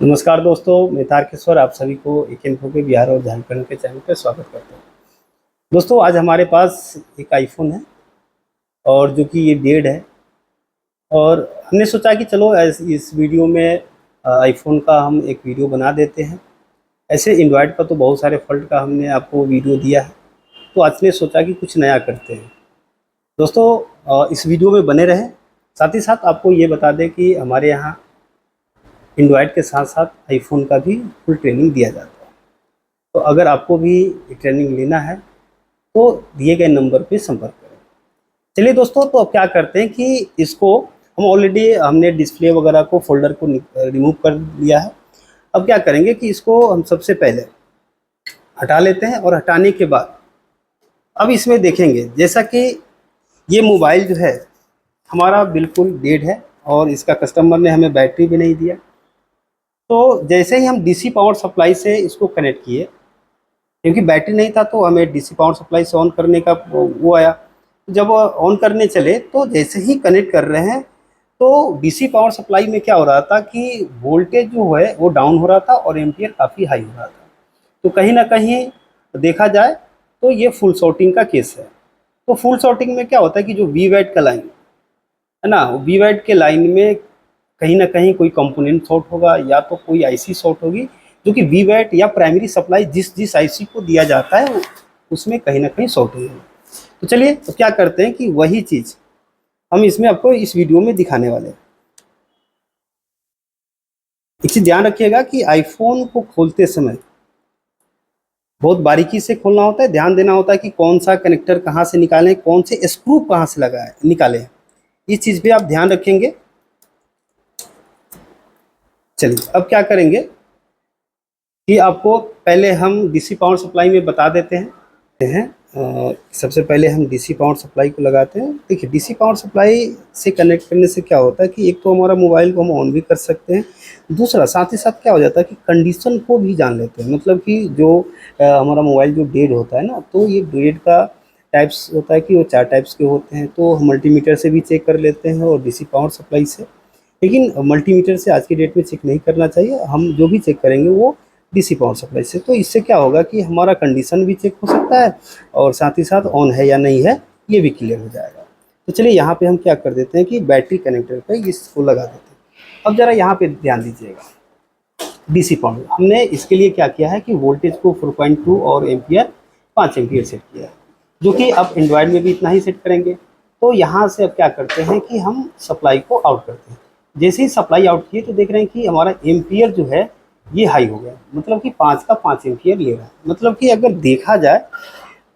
नमस्कार दोस्तों, मैं तारकेश्वर आप सभी को एक इन्फो के बिहार और झारखंड के चैनल पर स्वागत करता हूँ। दोस्तों, आज हमारे पास एक आईफोन है और जो कि ये डेड है। और हमने सोचा कि चलो इस वीडियो में आईफोन का हम एक वीडियो बना देते हैं। ऐसे एंड्रॉयड का तो बहुत सारे फॉल्ट का हमने आपको वीडियो दिया है, तो आज ने सोचा कि कुछ नया करते हैं। दोस्तों, इस वीडियो में बने रहें। साथ ही साथ आपको ये बता दें कि हमारे यहाँ एंड्रॉयड के साथ साथ आईफोन का भी फुल ट्रेनिंग दिया जाता है। तो अगर आपको भी ट्रेनिंग लेना है तो दिए गए नंबर पे संपर्क करें। चलिए दोस्तों, तो अब क्या करते हैं कि इसको हम ऑलरेडी हमने डिस्प्ले वगैरह को फोल्डर को रिमूव कर लिया है। अब क्या करेंगे कि इसको हम सबसे पहले हटा लेते हैं और हटाने के बाद अब इसमें देखेंगे जैसा कि ये मोबाइल जो है हमारा बिल्कुल डेड है और इसका कस्टमर ने हमें बैटरी भी नहीं दिया। तो जैसे ही हम डीसी पावर सप्लाई से इसको कनेक्ट किए, क्योंकि बैटरी नहीं था तो हमें डीसी पावर सप्लाई से ऑन करने का वो आया। जब ऑन करने चले तो जैसे ही कनेक्ट कर रहे हैं तो डीसी पावर सप्लाई में क्या हो रहा था कि वोल्टेज जो है वो डाउन हो रहा था और एम्पियर काफ़ी हाई हो रहा था। तो कहीं ना कहीं देखा जाए तो ये फुल शॉर्टिंग का केस है। तो फुल शॉर्टिंग में क्या होता है कि जो वी वैट का लाइन है ना, वी वैट के लाइन में कहीं ना कहीं कोई कंपोनेंट शॉर्ट होगा या तो कोई आईसी शॉर्ट होगी, जो कि वी वैट या प्राइमरी सप्लाई जिस जिस आईसी को दिया जाता है उसमें कहीं ना कहीं शॉर्ट होगी। तो चलिए, तो क्या करते हैं कि वही चीज़ हम इसमें आपको इस वीडियो में दिखाने वाले हैं। एक चीज़ ध्यान रखिएगा कि आईफोन को खोलते समय बहुत बारीकी से खोलना होता है, ध्यान देना होता है कि कौन सा कनेक्टर कहाँ से निकालें, कौन से स्क्रू कहाँ से लगाएं निकालें। इस चीज़ पे आप ध्यान रखेंगे। चलिए, अब क्या करेंगे कि आपको पहले हम डीसी पावर सप्लाई में बता देते हैं। सबसे पहले हम डीसी पावर सप्लाई को लगाते हैं। देखिए, डीसी पावर सप्लाई से कनेक्ट करने से क्या होता है कि एक तो हमारा मोबाइल को हम ऑन भी कर सकते हैं, दूसरा साथ ही साथ क्या हो जाता है कि कंडीशन को भी जान लेते हैं। मतलब कि जो हमारा मोबाइल जो डेड होता है ना, तो ये डेड का टाइप्स होता है कि वो 4 टाइप्स के होते हैं। तो हम मल्टीमीटर से भी चेक कर लेते हैं और डीसी पावर सप्लाई से, लेकिन मल्टीमीटर से आज की डेट में चेक नहीं करना चाहिए। हम जो भी चेक करेंगे वो डीसी पावर सप्लाई से। तो इससे क्या होगा कि हमारा कंडीशन भी चेक हो सकता है और साथ ही साथ ऑन है या नहीं है ये भी क्लियर हो जाएगा। तो चलिए, यहाँ पे हम क्या कर देते हैं कि बैटरी कनेक्टर पे इसको लगा देते हैं। अब ज़रा यहाँ पे ध्यान दीजिएगा, डीसी पावर हमने इसके लिए क्या किया है कि वोल्टेज को 4.2 और एम्पियर 5 एम्पियर सेट किया है, जो कि अब एंड्रॉयड में भी इतना ही सेट करेंगे। तो यहाँ से अब क्या करते हैं कि हम सप्लाई को आउट करते हैं। जैसे ही सप्लाई आउट किए तो देख रहे हैं कि हमारा एम्पियर जो है ये हाई हो गया, मतलब कि 5 का 5 एम्पियर ले रहा है। मतलब कि अगर देखा जाए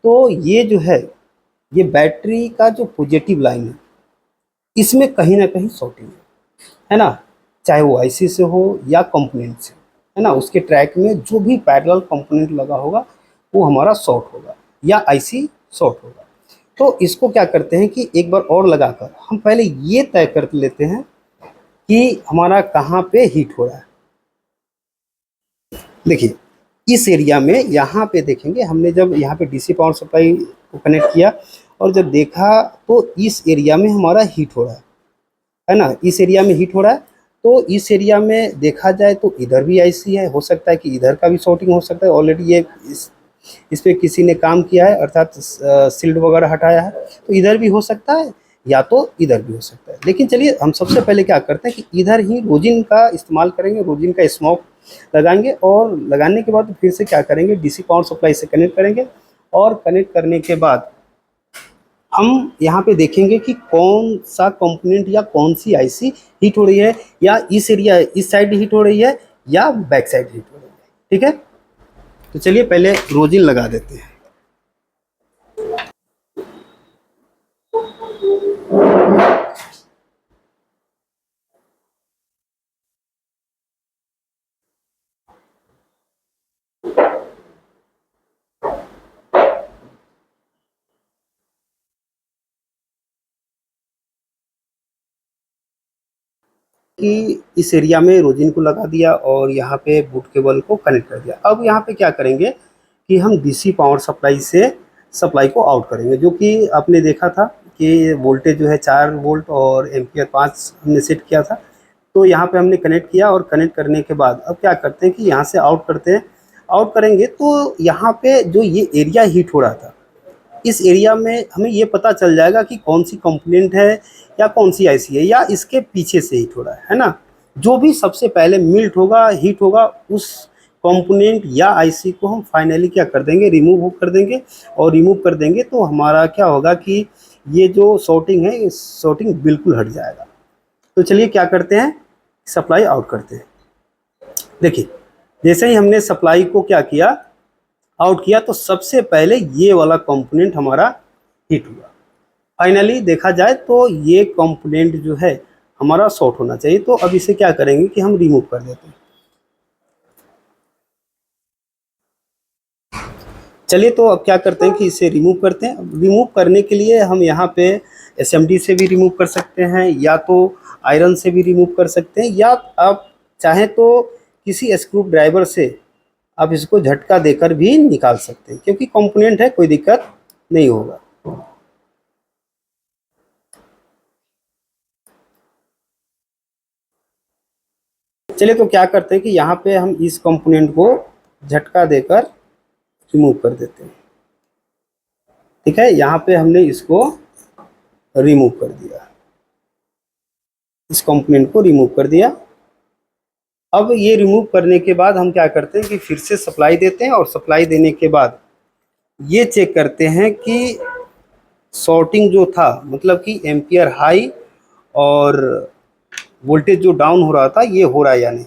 तो ये जो है ये बैटरी का जो पॉजिटिव लाइन है इसमें कहीं ना कहीं शॉर्टिंग है ना, चाहे वो आईसी से हो या कंपोनेंट से, है ना। उसके ट्रैक में जो भी पैरेलल कंपोनेंट लगा होगा वो हमारा शॉर्ट होगा या आईसी शॉर्ट होगा। तो इसको क्या करते हैं कि एक बार और लगाकर हम पहले ये तय कर लेते हैं कि हमारा कहाँ पे हीट हो रहा है। देखिए, इस एरिया में यहाँ पे देखेंगे, हमने जब यहाँ पे डीसी पावर सप्लाई को कनेक्ट किया और जब देखा तो इस एरिया में हमारा हीट हो रहा है ना, इस एरिया में हीट हो रहा है। तो इस एरिया में देखा जाए तो इधर भी आईसी है, हो सकता है कि इधर का भी शॉर्टिंग हो सकता है। ऑलरेडी ये इस पे किसी ने काम किया है, अर्थात सील्ड वगैरह हटाया है, तो इधर भी हो सकता है या तो इधर भी हो सकता है। लेकिन चलिए, हम सबसे पहले क्या करते हैं कि इधर ही रोजिन का इस्तेमाल करेंगे, रोजिन का स्मोक लगाएंगे और लगाने के बाद फिर से क्या करेंगे, डीसी पावर सप्लाई से कनेक्ट करेंगे। और कनेक्ट करने के बाद हम यहाँ पे देखेंगे कि कौन सा कंपोनेंट या कौन सी आईसी हीट हो रही है, या इस एरिया इस साइड हीट हो रही है या बैक साइड हीट हो रही है। ठीक है, तो चलिए पहले रोजिन लगा देते हैं। कि इस एरिया में रोजिन को लगा दिया और यहाँ पे बूट केबल को कनेक्ट कर दिया। अब यहाँ पे क्या करेंगे कि हम डीसी पावर सप्लाई से सप्लाई को आउट करेंगे, जो कि आपने देखा था कि वोल्टेज जो है 4 वोल्ट और एम्पियर 5 हमने सेट किया था। तो यहाँ पे हमने कनेक्ट किया और कनेक्ट करने के बाद अब क्या करते हैं कि यहाँ से आउट करते हैं। आउट करेंगे तो यहाँ पे जो ये एरिया हीट हो रहा था, इस एरिया में हमें ये पता चल जाएगा कि कौन सी कंपोनेंट है या कौन सी आईसी है, या इसके पीछे से हीट हो रहा है ना। जो भी सबसे पहले मिल्ट होगा, हीट होगा, उस कंपोनेंट या आईसी को हम फाइनली क्या कर देंगे, रिमूव कर देंगे। और रिमूव कर देंगे तो हमारा क्या होगा कि ये जो शॉर्टिंग है, इस शॉर्टिंग बिल्कुल हट जाएगा। तो चलिए क्या करते हैं, सप्लाई आउट करते हैं। देखिए जैसे ही हमने सप्लाई को क्या किया, आउट किया, तो सबसे पहले ये वाला कंपोनेंट हमारा हीट हुआ। फाइनली देखा जाए तो ये कंपोनेंट जो है हमारा शॉर्ट होना चाहिए। तो अब इसे क्या करेंगे कि हम रिमूव कर देते हैं। चलिए तो अब क्या करते हैं कि इसे रिमूव करते हैं। रिमूव करने के लिए हम यहाँ पे एसएमडी से भी रिमूव कर सकते हैं, या तो आयरन से भी रिमूव कर सकते हैं, या आप चाहें तो किसी स्क्रू ड्राइवर से आप इसको झटका देकर भी निकाल सकते हैं, क्योंकि कंपोनेंट है, कोई दिक्कत नहीं होगा। चलिए तो क्या करते हैं कि यहाँ पे हम इस कंपोनेंट को झटका देकर रिमूव कर देते हैं। ठीक है, यहाँ पे हमने इसको रिमूव कर दिया, इस कंपोनेंट को रिमूव कर दिया। अब ये रिमूव करने के बाद हम क्या करते हैं कि फिर से सप्लाई देते हैं, और सप्लाई देने के बाद ये चेक करते हैं कि शॉर्टिंग जो था, मतलब कि एम्पियर हाई और वोल्टेज जो डाउन हो रहा था, ये हो रहा है या नहीं।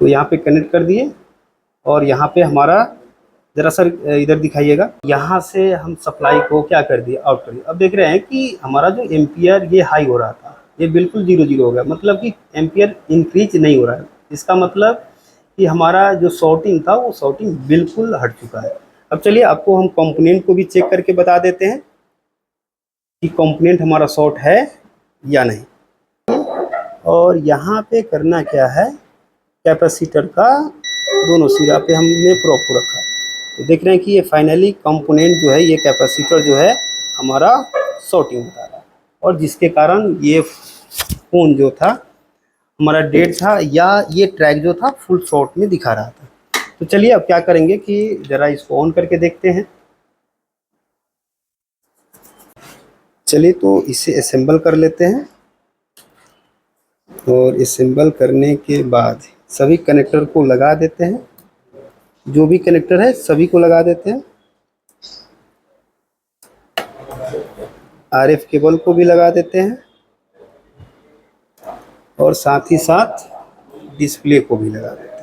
तो यहाँ पे कनेक्ट कर दिए, और यहाँ पे हमारा जरा सर इधर दिखाइएगा, यहाँ से हम सप्लाई को क्या कर दिया, आउट कर दिया। अब देख रहे हैं कि हमारा जो एम्पियर ये हाई हो रहा था, ये बिल्कुल 0 हो गया, मतलब कि एम्पियर इंक्रीज नहीं हो रहा है। इसका मतलब कि हमारा जो शॉर्टिंग था वो शॉर्टिंग बिल्कुल हट चुका है। अब चलिए आपको हम कंपोनेंट को भी चेक करके बता देते हैं कि कंपोनेंट हमारा शॉर्ट है या नहीं। और यहाँ पे करना क्या है, कैपेसिटर का दोनों सिरा पे हमने प्रोब को रखा। तो देख रहे हैं कि ये फाइनली कंपोनेंट जो है, ये कैपेसिटर जो है हमारा शॉर्टिंग बता रहा है, और जिसके कारण ये फोन जो था हमारा डेड था, या ये ट्रैक जो था फुल शॉर्ट में दिखा रहा था। तो चलिए अब क्या करेंगे कि ज़रा इसको ऑन करके देखते हैं। चलिए तो इसे असेंबल कर लेते हैं, और असेंबल करने के बाद सभी कनेक्टर को लगा देते हैं। जो भी कनेक्टर है सभी को लगा देते हैं। आरएफ केबल को भी लगा देते हैं, और साथ ही साथ डिस्प्ले को भी लगा देते हैं।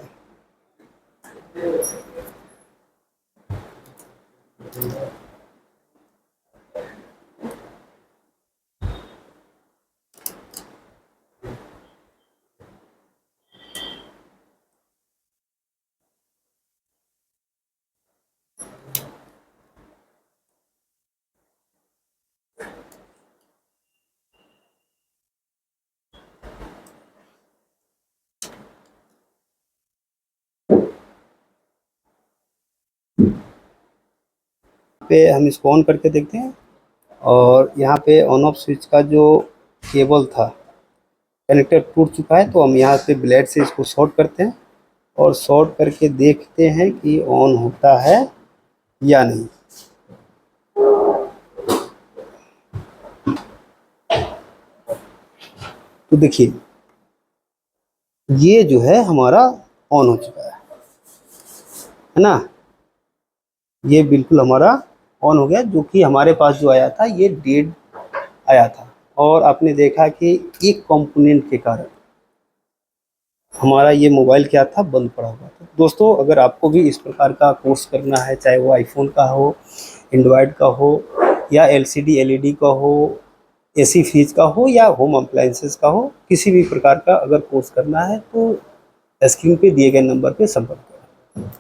पे हम इसको ऑन करके देखते हैं, और यहाँ पे ऑन ऑफ स्विच का जो केबल था, कनेक्टर टूट चुका है। तो हम यहाँ पे ब्लेड से इसको शॉर्ट करते हैं, और शॉर्ट करके देखते हैं कि ऑन होता है या नहीं। तो देखिए ये जो है हमारा ऑन हो चुका है ना, ये बिल्कुल हमारा ऑन हो गया। जो कि हमारे पास जो आया था ये डेड आया था, और आपने देखा कि एक कंपोनेंट के कारण हमारा ये मोबाइल क्या था, बंद पड़ा हुआ था। दोस्तों अगर आपको भी इस प्रकार का कोर्स करना है, चाहे वो आईफोन का हो, एंड्रॉयड का हो, या एलसीडी एलईडी का हो, एसी फ्रिज का हो, या होम अप्लायंसेस का हो, किसी भी प्रकार का अगर कोर्स करना है तो स्क्रीन पे दिए गए नंबर पे संपर्क करें।